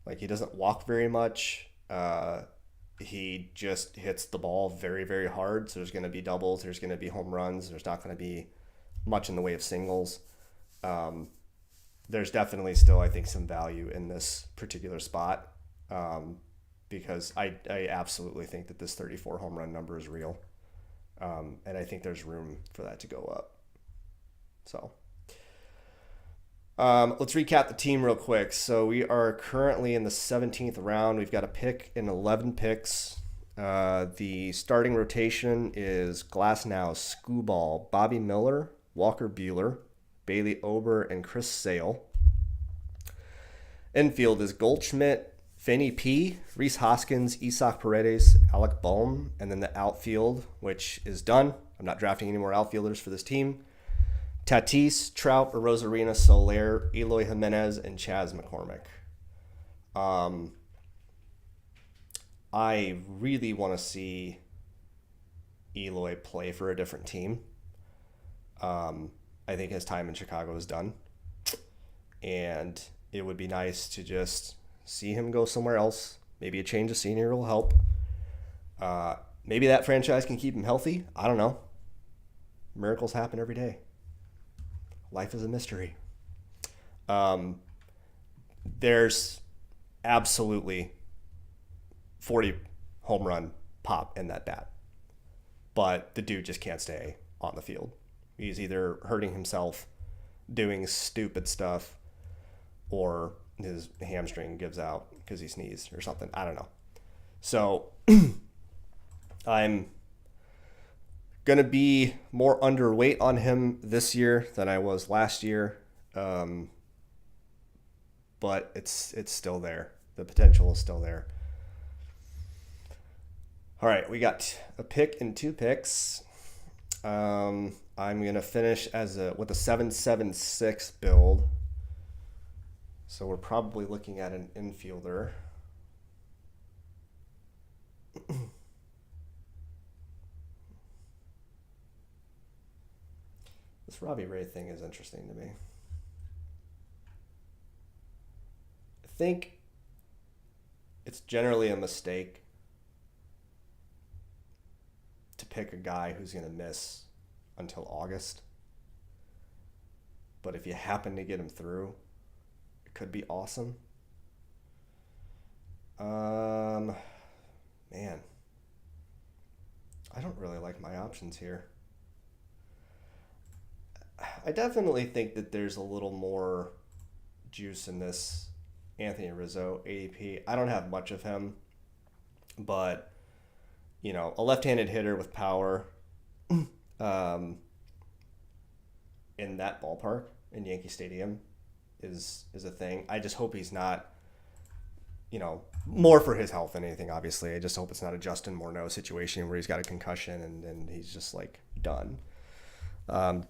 Like, he doesn't walk very much. He just hits the ball very, very hard. So there's going to be doubles. There's going to be home runs. There's not going to be much in the way of singles. There's definitely still, I think, some value in this particular spot, because I absolutely think that this 34 home run number is real. And I think there's room for that to go up. So let's recap the team real quick. So we are currently in the 17th round. We've got a pick in 11 picks. The starting rotation is Glasnow, Skubal, Bobby Miller, Walker Buehler, Bailey Ober, and Chris Sale. Infield is Goldschmidt, Finney P, Rhys Hoskins, Isak Paredes, Alec Bohm, and then the outfield, which is done. I'm not drafting any more outfielders for this team. Tatis, Trout, Rosarina, Soler, Eloy Jimenez, and Chas McCormick. I really want to see Eloy play for a different team. I think his time in Chicago is done. And it would be nice to just see him go somewhere else. Maybe a change of scenery will help. Maybe that franchise can keep him healthy. I don't know. Miracles happen every day. Life is a mystery. There's absolutely 40 home run pop in that bat. But the dude just can't stay on the field. He's either hurting himself, doing stupid stuff, or his hamstring gives out because he sneezed or something. I don't know. So I'm going to be more underweight on him this year than I was last year. But it's still there. The potential is still there. All right, we got a pick and 2 picks. I'm going to finish with a 7-7-6 build. So we're probably looking at an infielder. This Robbie Ray thing is interesting to me. I think it's generally a mistake to pick a guy who's going to miss until August. But if you happen to get him through, it could be awesome. Man, I don't really like my options here. I definitely think that there's a little more juice in this Anthony Rizzo ADP. I don't have much of him, but you know, a left-handed hitter with power in that ballpark in Yankee Stadium is a thing. I just hope he's not, you know, more for his health than anything, obviously. I just hope it's not a Justin Morneau situation where he's got a concussion and he's just like done.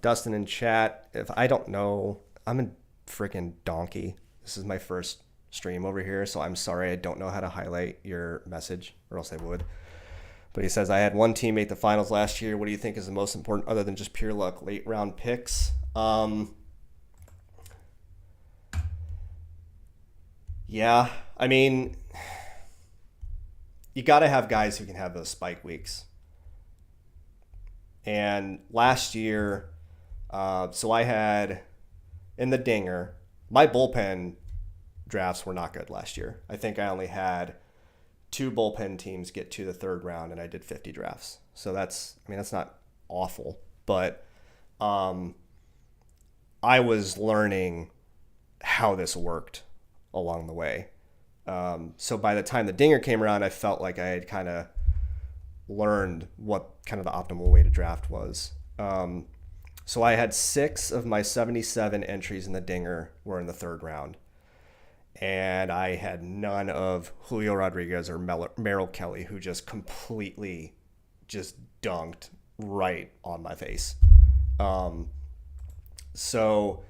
Dustin in chat, if I don't know, I'm a freaking donkey. This is my first stream over here, so I'm sorry I don't know how to highlight your message, or else I would. But he says, I had one team make the finals last year. What do you think is the most important other than just pure luck? Late round picks? Yeah, I mean, you got to have guys who can have those spike weeks. And last year, so I had in the dinger, my bullpen drafts were not good last year. I think I only had 2 bullpen teams get to the 3rd round, and I did 50 drafts. So that's not awful, but I was learning how this worked along the way. So by the time the dinger came around, I felt like I had kind of learned what kind of the optimal way to draft was. So I had 6 of my 77 entries in the dinger were in the 3rd round. And I had none of Julio Rodriguez or Merrill Kelly, who just completely just dunked right on my face. So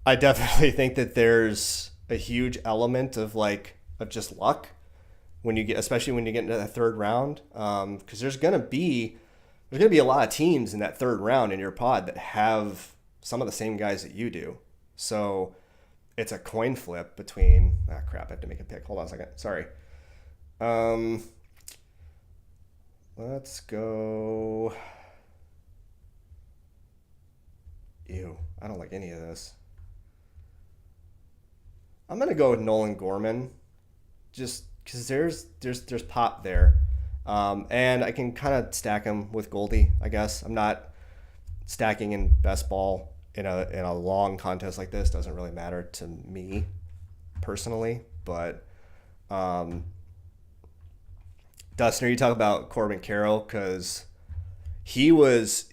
I definitely think that there's a huge element of just luck when you get, especially when you get into that third round, because there's gonna be a lot of teams in that third round in your pod that have some of the same guys that you do. So it's a coin flip between crap. I have to make a pick. Hold on a second. Sorry. Let's go. Ew, I don't like any of this. I'm gonna go with Nolan Gorman, just because there's pop there, and I can kind of stack him with Goldie. I guess I'm not stacking in best ball in a long contest like this. Doesn't really matter to me personally, but Dustin, you talk about Corbin Carroll, because he was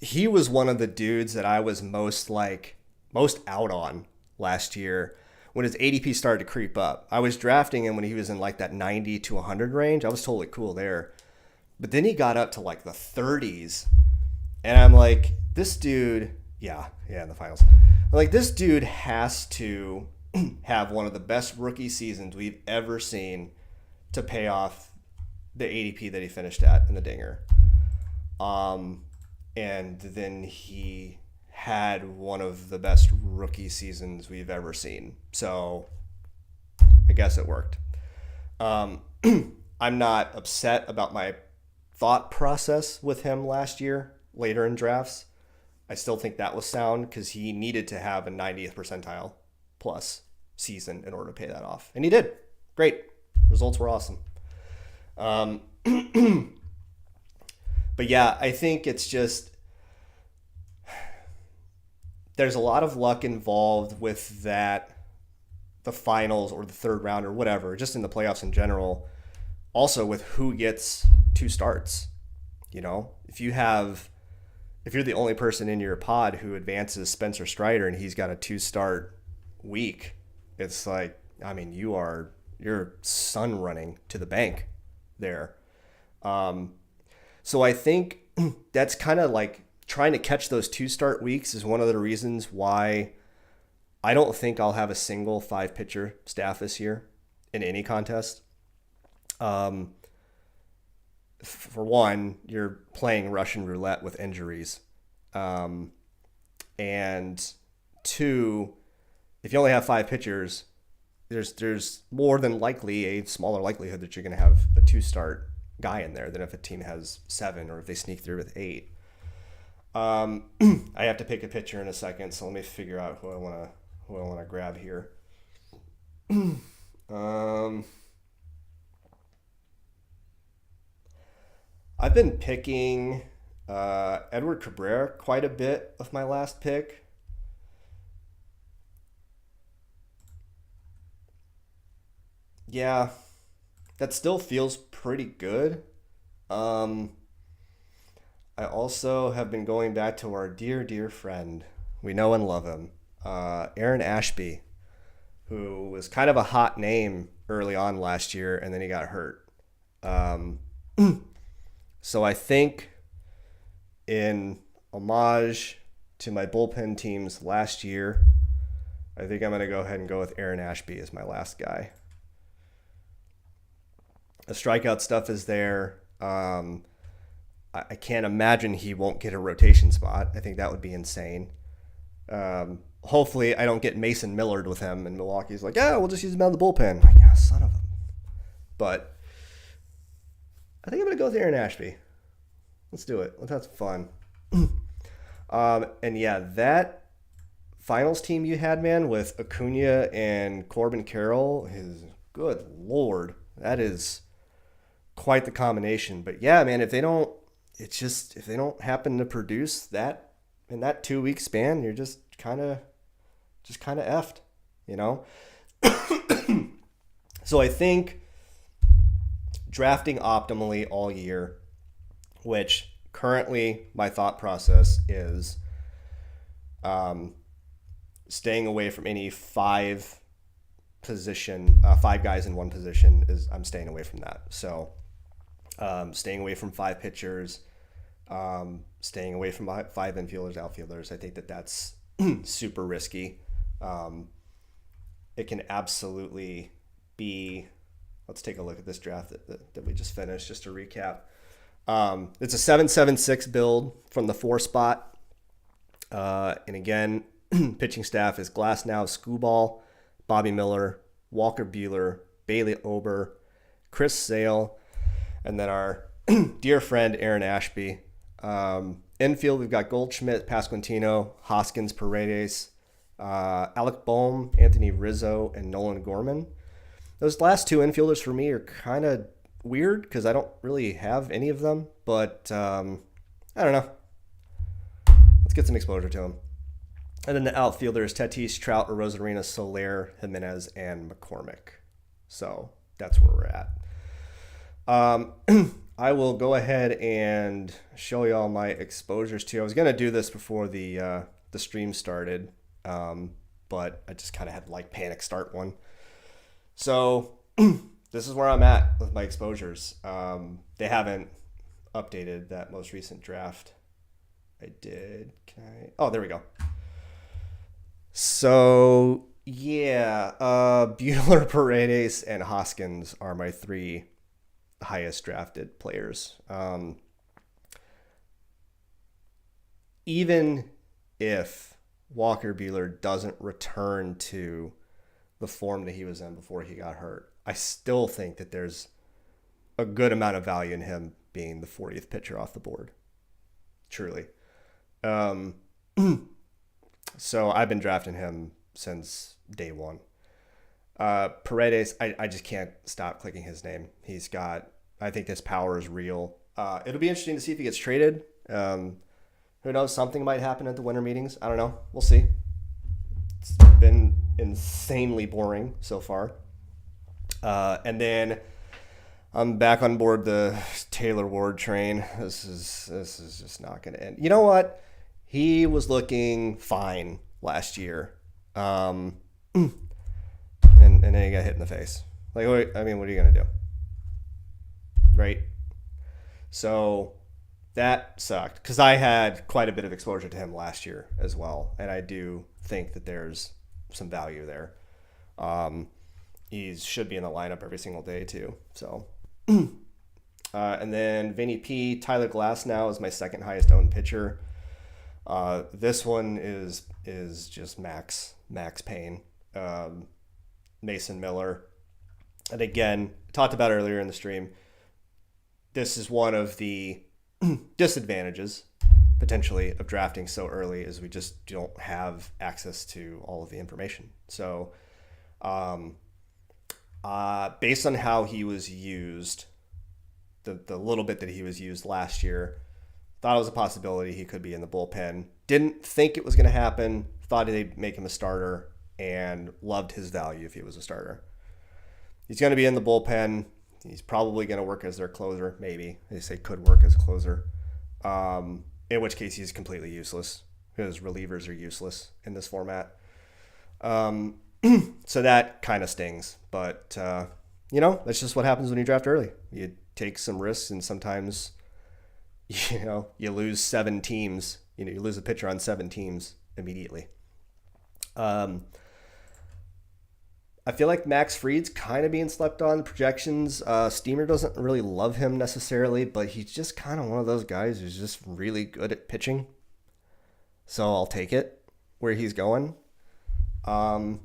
one of the dudes that I was most out on last year when his ADP started to creep up. I was drafting him when he was in like that 90 to 100 range. I was totally cool there. But then he got up to like the 30s, and I'm like, this dude, yeah, in the finals. I'm like, this dude has to have one of the best rookie seasons we've ever seen to pay off the ADP that he finished at in the Dinger. And then he had one of the best rookie seasons we've ever seen. So I guess it worked. I'm not upset about my thought process with him last year, later in drafts. I still think that was sound because he needed to have a 90th percentile plus season in order to pay that off. And he did. Great. Results were awesome. But yeah, I think it's just, there's a lot of luck involved with that, the finals or the third round or whatever, just in the playoffs in general. Also with who gets 2 starts. You know, if you're the only person in your pod who advances Spencer Strider and he's got a 2-start week, it's like, I mean, you're sun running to the bank there. So I think that's kind of like trying to catch those 2-start weeks is one of the reasons why I don't think I'll have a single 5-pitcher staff this year in any contest. For one, you're playing Russian roulette with injuries. And 2, if you only have 5 pitchers, there's more than likely a smaller likelihood that you're going to have a 2-start guy in there than if a team has 7 or if they sneak through with 8. I have to pick a pitcher in a second, so let me figure out who I want to grab here. I've been picking Edward Cabrera quite a bit with my last pick. Yeah, that still feels pretty good. I also have been going back to our dear friend. We know and love him. Aaron Ashby, who was kind of a hot name early on last year, and then he got hurt. So I think in homage to my bullpen teams last year, I think I'm going to go ahead and go with Aaron Ashby as my last guy. The strikeout stuff is there. I can't imagine he won't get a rotation spot. I think that would be insane. Hopefully I don't get Mason Millard with him and Milwaukee's like, yeah, we'll just use him out of the bullpen. I'm like, yeah, son of a. But I think I'm going to go with Aaron Ashby. Let's do it. Let's have some fun. And yeah, that finals team you had, man, with Acuna and Corbin Carroll is, good Lord, that is quite the combination. But yeah, man, if they don't happen to produce that in that 2-week span, you're just kind of effed, you know? So I think drafting optimally all year, which currently my thought process is staying away from any 5 guys in one position, is I'm staying away from that. So Staying away from 5 pitchers, staying away from 5 infielders, outfielders. I think that's super risky. It can absolutely be. Let's take a look at this draft that we just finished, just to recap. It's a 7-7-6 build from the 4 spot. And again, pitching staff is Glasnow, Skubal, Bobby Miller, Walker Buehler, Bailey Ober, Chris Sale, and then our dear friend Aaron Ashby. Infield, we've got Goldschmidt, Pasquantino, Hoskins, Paredes, Alec Boehm, Anthony Rizzo, and Nolan Gorman. Those last 2 infielders for me are kind of weird because I don't really have any of them, but I don't know. Let's get some exposure to them. And then the outfielders, Tatis, Trout, Rosarina, Soler, Jimenez, and McCormick. So that's where we're at. I will go ahead and show you all my exposures too. I was going to do this before the stream started, but I just kind of had like panic start one. So this is where I'm at with my exposures. They haven't updated that most recent draft. I did. Oh, there we go. So yeah, Buehler, Paredes, and Hoskins are my 3 highest drafted players. Even if Walker Buehler doesn't return to the form that he was in before he got hurt, I still think that there's a good amount of value in him being the 40th pitcher off the board. Truly. So I've been drafting him since day one. Paredes, I just can't stop clicking his name. I think his power is real. It'll be interesting to see if he gets traded. Who knows? Something might happen at the winter meetings. I don't know. We'll see. It's been insanely boring so far. And then I'm back on board the Taylor Ward train. This is just not going to end. You know what? He was looking fine last year. And then he got hit in the face. Like, what are you going to do? Right? So that sucked because I had quite a bit of exposure to him last year as well. And I do think that there's some value there. He should be in the lineup every single day too. So, and then Vinny P, Tyler Glasnow is my second highest owned pitcher. This one is just max pain. Mason Miller. And again, talked about earlier in the stream, this is one of the disadvantages potentially of drafting so early is we just don't have access to all of the information. So based on how he was used, the little bit that he was used last year, thought it was a possibility he could be in the bullpen. Didn't think it was going to happen. Thought they'd make him a starter and loved his value if he was a starter. He's going to be in the bullpen. He's probably going to work as their closer, maybe. They say could work as a closer. In which case he's completely useless because relievers are useless in this format. So that kind of stings. But, that's just what happens when you draft early. You take some risks and sometimes, you lose 7 teams. You lose a pitcher on 7 teams immediately. I feel like Max Fried's kind of being slept on projections. Steamer doesn't really love him necessarily, but he's just kind of one of those guys who's just really good at pitching. So I'll take it where he's going. And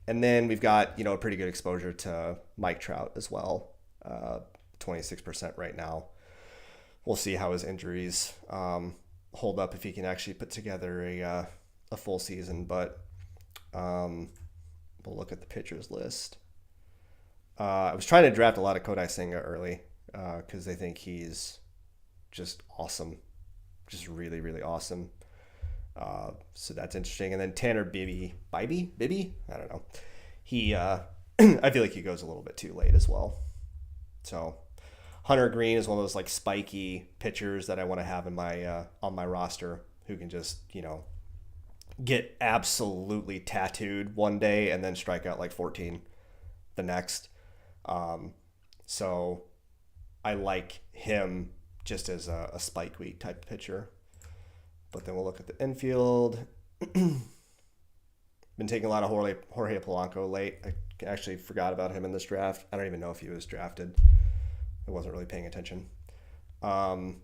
then we've got, a pretty good exposure to Mike Trout as well. 26% right now. We'll see how his injuries hold up if he can actually put together a full season. But we'll look at the pitchers list. I was trying to draft a lot of Kodai Senga early because I think he's just awesome. Just really, really awesome. So that's interesting. And then Tanner Bibby? I don't know. He, I feel like he goes a little bit too late as well. So Hunter Green is one of those like spiky pitchers that I want to have in my on my roster who can just, get absolutely tattooed one day and then strike out like 14 the next. So I like him just as a spike week type pitcher. But then we'll look at the infield. Been taking a lot of Jorge Polanco late. I actually forgot about him in this draft. I don't even know if he was drafted. I wasn't really paying attention. And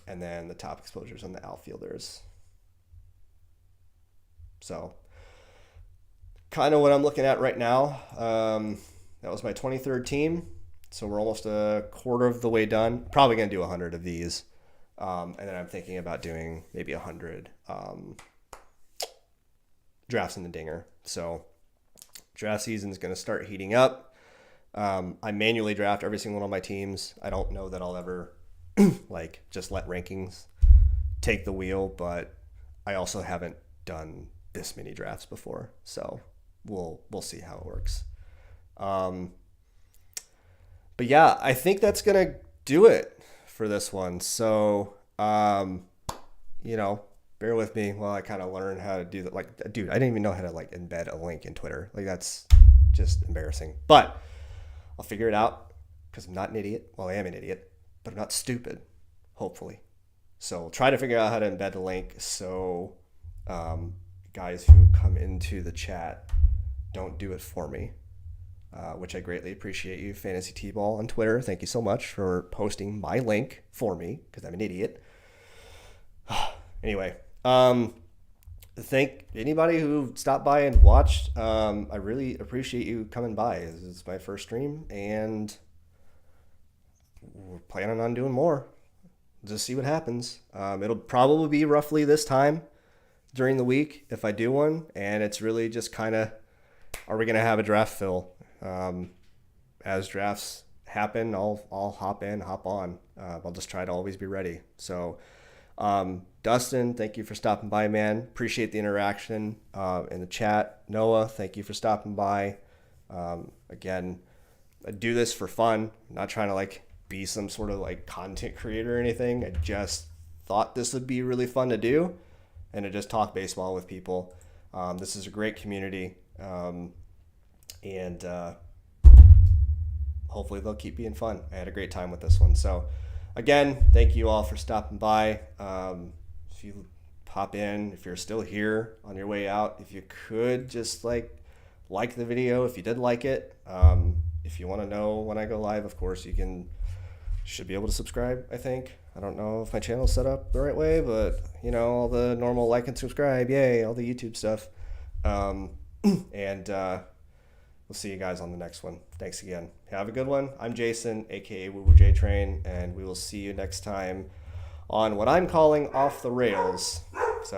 then the top exposures on the outfielders. So kind of what I'm looking at right now. That was my 23rd team. So we're almost a quarter of the way done. Probably going to do 100 of these. And then I'm thinking about doing maybe 100 drafts in the dinger. So draft season is going to start heating up. I manually draft every single one of my teams. I don't know that I'll ever like just let rankings take the wheel, but I also haven't done this many drafts before. So we'll see how it works. But yeah, I think that's going to do it for this one. So, bear with me while I kind of learn how to do that. Like, dude, I didn't even know how to like embed a link in Twitter. Like, that's just embarrassing. But I'll figure it out because I'm not an idiot. Well, I am an idiot, but I'm not stupid, hopefully. So we'll try to figure out how to embed a link so guys who come into the chat don't do it for me, which I greatly appreciate you, Fantasy T-Ball on Twitter. Thank you so much for posting my link for me because I'm an idiot. Anyway, thank anybody who stopped by and watched. I really appreciate you coming by. It's my first stream, and we're planning on doing more. Just see what happens. It'll probably be roughly this time during the week if I do one, and it's really just kind of, are we going to have a draft fill? As drafts happen, I'll hop in, hop on. I'll just try to always be ready. So, Dustin, thank you for stopping by, man. Appreciate the interaction in the chat. Noah, thank you for stopping by. Again, I do this for fun. I'm not trying to like be some sort of like content creator or anything. I just thought this would be really fun to do and to just talk baseball with people. This is a great community. And hopefully they'll keep being fun. I had a great time with this one. So again, thank you all for stopping by. If you pop in, if you're still here on your way out, if you could just like the video if you did like it. If you want to know when I go live, of course you should be able to subscribe, I think. I don't know if my channel's set up the right way, but all the normal like and subscribe, yay, all the YouTube stuff. We'll see you guys on the next one. Thanks again. Have a good one. I'm Jason, aka Woo Woo J Train, and we will see you next time on what I'm calling Off the Rails. So